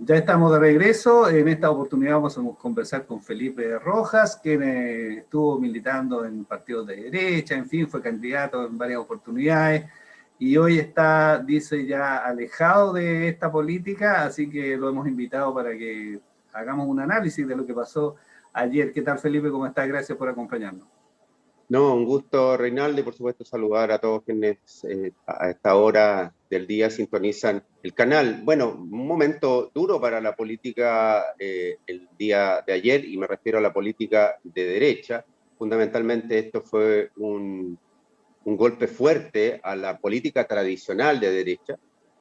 Ya estamos de regreso. En esta oportunidad vamos a conversar con Felipe Rojas, quien estuvo militando en partidos de derecha, en fin, fue candidato en varias oportunidades y hoy está, dice, ya alejado de esta política, así que lo hemos invitado para que hagamos un análisis de lo que pasó ayer. ¿Qué tal, Felipe? ¿Cómo estás? Gracias por acompañarnos. No, un gusto, Reinaldo, y por supuesto saludar a todos quienes a esta hora del día sintonizan el canal. Bueno, un momento duro para la política el día de ayer, y me refiero a la política de derecha. Fundamentalmente esto fue un golpe fuerte a la política tradicional de derecha.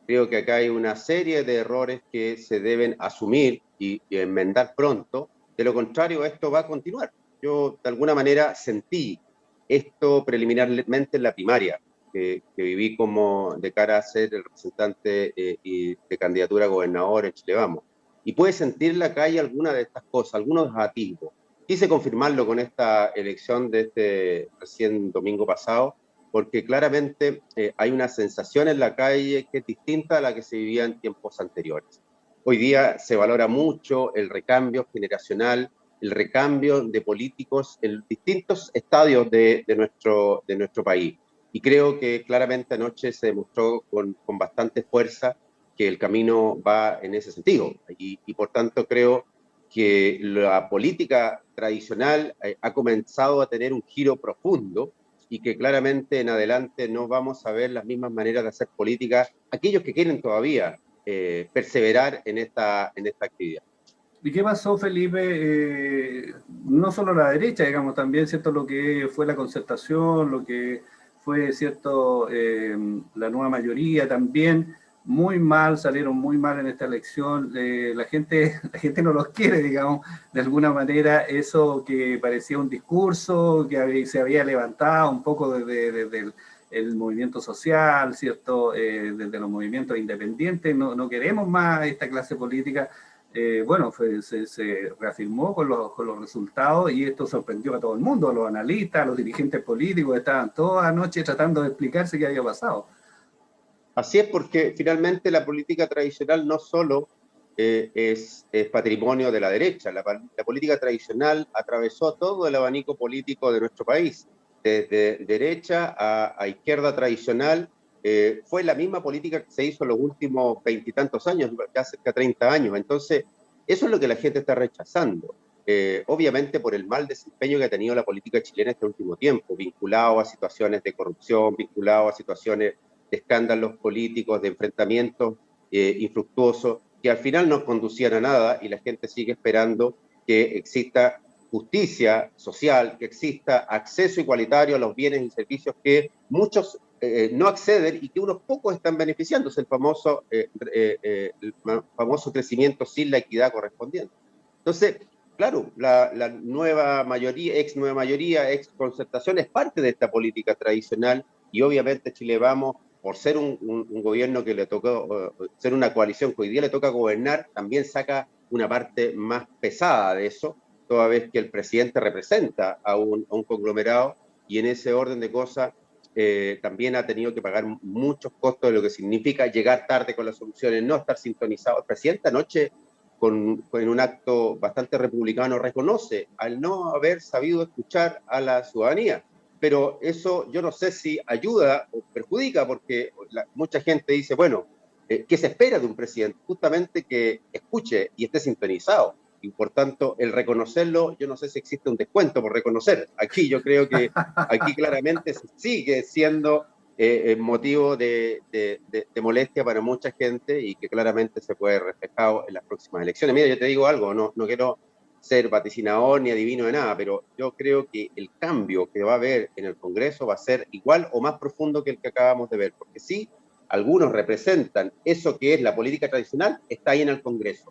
Creo que acá hay una serie de errores que se deben asumir y enmendar pronto. De lo contrario, esto va a continuar. Yo, de alguna manera, sentí esto preliminarmente en la primaria, que viví como de cara a ser el representante y de candidatura a gobernador en Chile Vamos. Y puede sentir en la calle alguna de estas cosas, algunos atisbos. Quise confirmarlo con esta elección de este recién domingo pasado, porque claramente hay una sensación en la calle que es distinta a la que se vivía en tiempos anteriores. Hoy día se valora mucho el recambio generacional, el recambio de políticos en distintos estadios de nuestro país. Y creo que claramente anoche se demostró con bastante fuerza que el camino va en ese sentido. Y por tanto creo que la política tradicional ha comenzado a tener un giro profundo y que claramente en adelante no vamos a ver las mismas maneras de hacer política aquellos que quieren todavía perseverar en esta actividad. ¿Y qué pasó, Felipe? No solo la derecha, digamos, también, ¿cierto? Lo que fue la concertación, lo que fue, ¿cierto? La nueva mayoría también, muy mal, salieron muy mal en esta elección. La gente no los quiere, digamos, de alguna manera. Eso que parecía un discurso que se había levantado un poco desde el movimiento social, ¿cierto? Desde los movimientos independientes. No queremos más esta clase política. Bueno, se reafirmó con los resultados y esto sorprendió a todo el mundo, a los analistas, a los dirigentes políticos, estaban toda la noche tratando de explicarse qué había pasado. Así es, porque finalmente la política tradicional no solo es patrimonio de la derecha, la política tradicional atravesó todo el abanico político de nuestro país, desde derecha a izquierda tradicional. Fue la misma política que se hizo en los últimos veintitantos años, ya cerca de 30 años. Entonces, eso es lo que la gente está rechazando. Obviamente por el mal desempeño que ha tenido la política chilena este último tiempo, vinculado a situaciones de corrupción, vinculado a situaciones de escándalos políticos, de enfrentamientos infructuosos, que al final no conducían a nada, y la gente sigue esperando que exista justicia social, que exista acceso igualitario a los bienes y servicios que muchos no acceden y que unos pocos están beneficiándose, el famoso crecimiento sin la equidad correspondiente. Entonces, claro, la nueva mayoría, ex concertación, es parte de esta política tradicional, y obviamente Chile Vamos, por ser un gobierno que le tocó, ser una coalición que hoy día le toca gobernar, también saca una parte más pesada de eso, toda vez que el presidente representa a un conglomerado, y en ese orden de cosas también ha tenido que pagar muchos costos de lo que significa llegar tarde con las soluciones, no estar sintonizado. El presidente anoche, con un acto bastante republicano, reconoce al no haber sabido escuchar a la ciudadanía. Pero eso yo no sé si ayuda o perjudica, porque mucha gente dice, bueno, ¿qué se espera de un presidente? Justamente que escuche y esté sintonizado. Y por tanto, el reconocerlo, yo no sé si existe un descuento por reconocer. Aquí yo creo que aquí claramente sigue siendo motivo de molestia para mucha gente, y que claramente se puede reflejado en las próximas elecciones. Mira, yo te digo algo, no quiero ser vaticinador ni adivino de nada, pero yo creo que el cambio que va a haber en el Congreso va a ser igual o más profundo que el que acabamos de ver, porque sí, algunos representan eso que es la política tradicional, está ahí en el Congreso.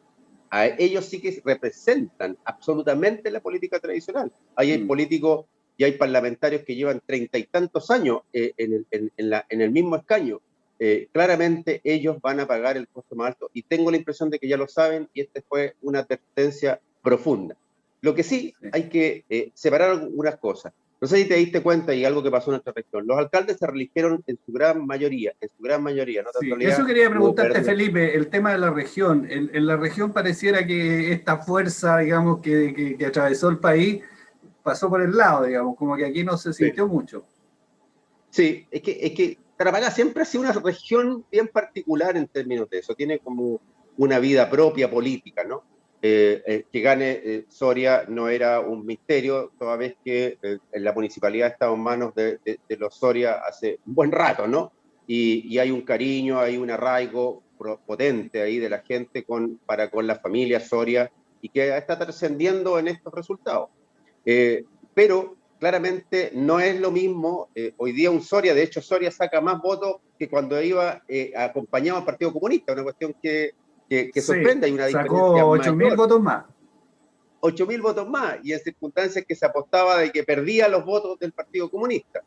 A ellos sí que representan absolutamente la política tradicional. Ahí hay políticos y hay parlamentarios que llevan 30 y tantos años en el mismo escaño. Claramente ellos van a pagar el costo más alto, y tengo la impresión de que ya lo saben, y esta fue una advertencia profunda. Lo que sí hay que separar algunas cosas. No sé si te diste cuenta y algo que pasó en nuestra región. Los alcaldes se reeligieron en su gran mayoría, en otra Sí, totalidad eso quería hubo preguntarte, pérdida. Felipe, el tema de la región. En la región pareciera que esta fuerza, digamos, que atravesó el país pasó por el lado, digamos, como que aquí no se Sí, sintió mucho. sí, es que Tarapacá siempre ha sido una región bien particular en términos de eso, tiene como una vida propia política, ¿no? Que gane Soria no era un misterio, toda vez que la municipalidad estaba en manos de los Soria hace un buen rato, ¿no? Y hay un cariño, hay un arraigo potente ahí de la gente para con la familia Soria y que está trascendiendo en estos resultados. Pero claramente no es lo mismo hoy día un Soria, de hecho Soria saca más votos que cuando iba acompañado al Partido Comunista, una cuestión que Sí, sorprende, hay una diferencia sacó 8.000 mayor, votos más. 8.000 votos más, y en circunstancias que se apostaba de que perdía los votos del Partido Comunista.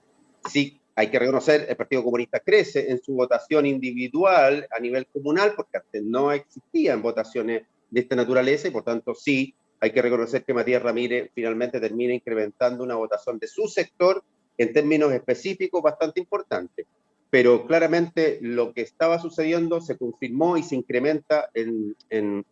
Sí, hay que reconocer, el Partido Comunista crece en su votación individual a nivel comunal, porque antes no existían votaciones de esta naturaleza, y por tanto sí, hay que reconocer que Matías Ramírez finalmente termina incrementando una votación de su sector en términos específicos bastante importante. Pero claramente lo que estaba sucediendo se confirmó y se incrementa en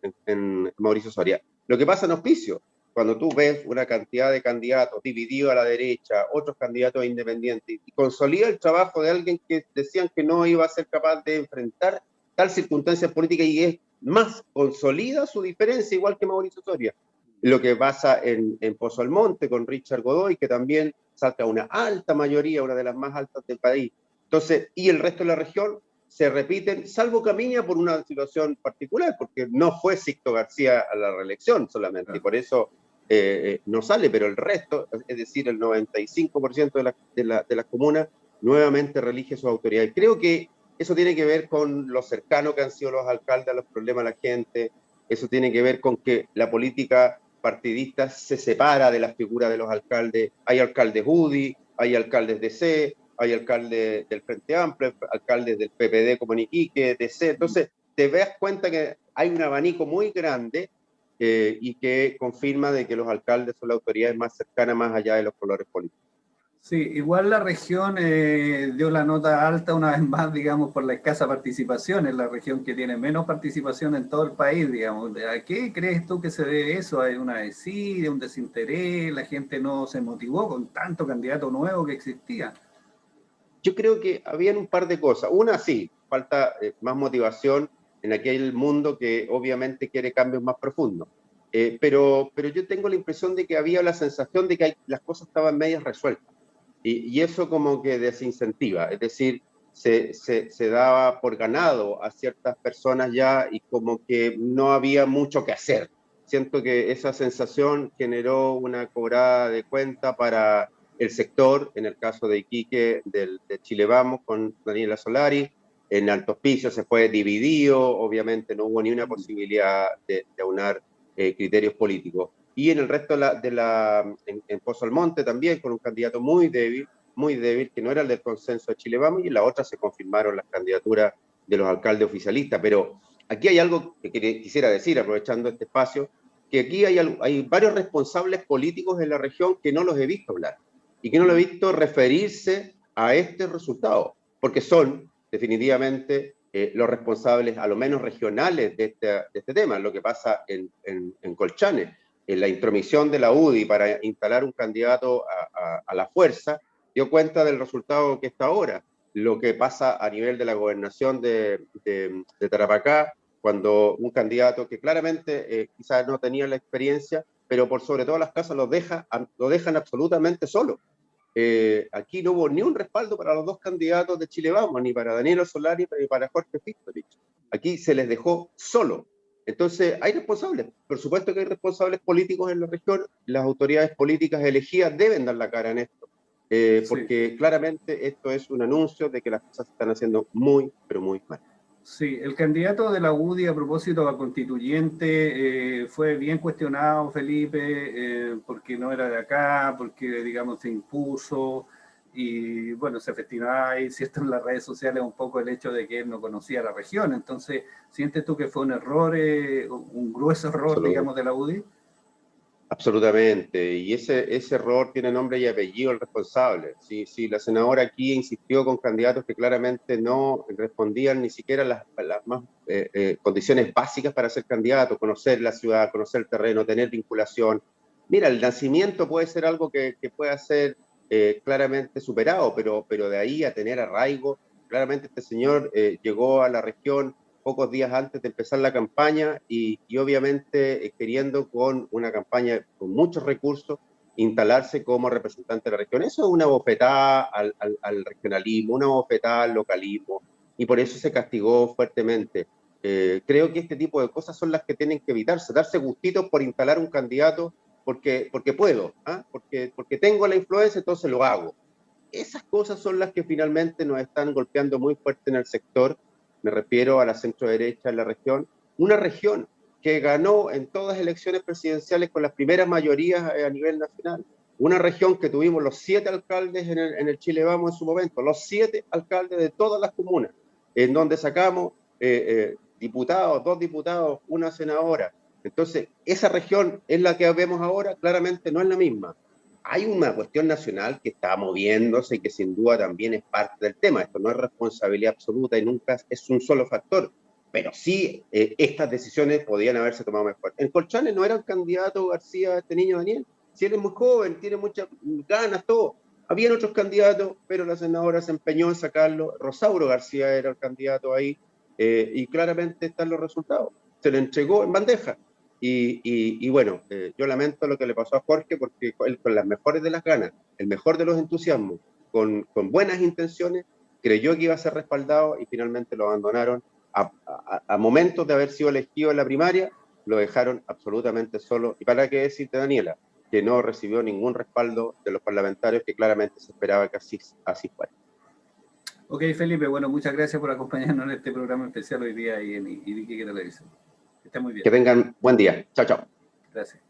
Mauricio Soria. Lo que pasa en Hospicio, cuando tú ves una cantidad de candidatos divididos a la derecha, otros candidatos independientes, y consolida el trabajo de alguien que decían que no iba a ser capaz de enfrentar tal circunstancia política y es más, consolida su diferencia, igual que Mauricio Soria. Lo que pasa en Pozo Almonte con Richard Godoy, que también saca una alta mayoría, una de las más altas del país. Entonces, y el resto de la región se repiten, salvo Camiña por una situación particular, porque no fue Sixto García a la reelección solamente, y por eso no sale, pero el resto, es decir, el 95% de las comunas, nuevamente reelige sus autoridades. Creo que eso tiene que ver con lo cercano que han sido los alcaldes a los problemas de la gente, eso tiene que ver con que la política partidista se separa de las figuras de los alcaldes. Hay alcaldes UDI, hay alcaldes de C, hay alcaldes del Frente Amplio, alcaldes del PPD como en Iquique, DC. Entonces, te das cuenta que hay un abanico muy grande y que confirma de que los alcaldes son las autoridades más cercanas más allá de los colores políticos. Sí, igual la región dio la nota alta una vez más, digamos, por la escasa participación. Es la región que tiene menos participación en todo el país, digamos. ¿A qué crees tú que se debe eso? ¿Hay una desidia, un desinterés? ¿La gente no se motivó con tanto candidato nuevo que existía? Yo creo que habían un par de cosas. Una, sí, falta más motivación en aquel mundo que obviamente quiere cambios más profundos. Pero yo tengo la impresión de que había la sensación de que las cosas estaban medias resueltas. Y eso como que desincentiva, es decir, se daba por ganado a ciertas personas ya y como que no había mucho que hacer. Siento que esa sensación generó una cobrada de cuenta para el sector, en el caso de Iquique, de Chile Vamos, con Daniela Solari, en Alto Hospicio se fue dividido, obviamente no hubo ni una posibilidad de aunar criterios políticos. Y en el resto en Pozo Almonte también, con un candidato muy débil, que no era el del consenso de Chile Vamos, y en la otra se confirmaron las candidaturas de los alcaldes oficialistas. Pero aquí hay algo que quisiera decir, aprovechando este espacio, que aquí hay varios responsables políticos en la región que no los he visto hablar, y que no los he visto referirse a este resultado, porque son definitivamente los responsables, a lo menos regionales, de este tema, lo que pasa en Colchane, en la intromisión de la UDI para instalar un candidato a la fuerza, dio cuenta del resultado que está ahora. Lo que pasa a nivel de la gobernación de Tarapacá, cuando un candidato que claramente quizás no tenía la experiencia, pero por sobre todas las cosas lo dejan absolutamente solo. Aquí no hubo ni un respaldo para los dos candidatos de Chile Vamos, ni para Daniela Solari ni para Jorge Fistorich. Aquí se les dejó solo. Entonces, hay responsables. Por supuesto que hay responsables políticos en la región. Las autoridades políticas elegidas deben dar la cara en esto. Sí. Porque claramente esto es un anuncio de que las cosas se están haciendo muy, pero muy mal. Sí, el candidato de la UDI a propósito a constituyente fue bien cuestionado, Felipe, porque no era de acá, porque, digamos, se impuso y, bueno, se festinaba ahí, ¿cierto?, en las redes sociales un poco el hecho de que él no conocía la región. Entonces, ¿sientes tú que fue un error, un grueso error, Absolutamente. digamos, de la UDI? Absolutamente, y ese error tiene nombre y apellido el responsable. Si la senadora aquí insistió con candidatos que claramente no respondían ni siquiera las más condiciones básicas para ser candidato, conocer la ciudad, conocer el terreno, tener vinculación. Mira, el nacimiento puede ser algo que pueda ser claramente superado, pero de ahí a tener arraigo, claramente este señor llegó a la región pocos días antes de empezar la campaña y obviamente queriendo con una campaña con muchos recursos instalarse como representante de la región. Eso es una bofetada al regionalismo, una bofetada al localismo y por eso se castigó fuertemente. Creo que este tipo de cosas son las que tienen que evitarse, darse gustitos por instalar un candidato porque puedo, ¿ah? porque tengo la influencia, entonces lo hago. Esas cosas son las que finalmente nos están golpeando muy fuerte en el sector. Me refiero a la centro derecha en la región, una región que ganó en todas las elecciones presidenciales con las primeras mayorías a nivel nacional, una región que tuvimos los 7 alcaldes en el Chile Vamos en su momento, los 7 alcaldes de todas las comunas, en donde sacamos diputados, 2 diputados, una senadora. Entonces, esa región es la que vemos ahora, claramente no es la misma. Hay una cuestión nacional que está moviéndose y que sin duda también es parte del tema. Esto no es responsabilidad absoluta y nunca es un solo factor, pero sí estas decisiones podían haberse tomado mejor. En Colchane no era un candidato García, este niño Daniel, si él es muy joven, tiene muchas ganas, todo. Habían otros candidatos, pero la senadora se empeñó en sacarlo. Rosauro García era el candidato ahí y claramente están los resultados. Se le entregó en bandeja. Y bueno, yo lamento lo que le pasó a Jorge porque él con las mejores de las ganas, el mejor de los entusiasmos, con buenas intenciones, creyó que iba a ser respaldado y finalmente lo abandonaron. A momentos de haber sido elegido en la primaria, lo dejaron absolutamente solo. ¿Y para qué decirte, Daniela? Que no recibió ningún respaldo de los parlamentarios que claramente se esperaba que así fuera. Ok, Felipe, bueno, muchas gracias por acompañarnos en este programa especial hoy día y en Iquique Televisión. Que esté muy bien. Que tengan buen día. Chao, chao. Gracias.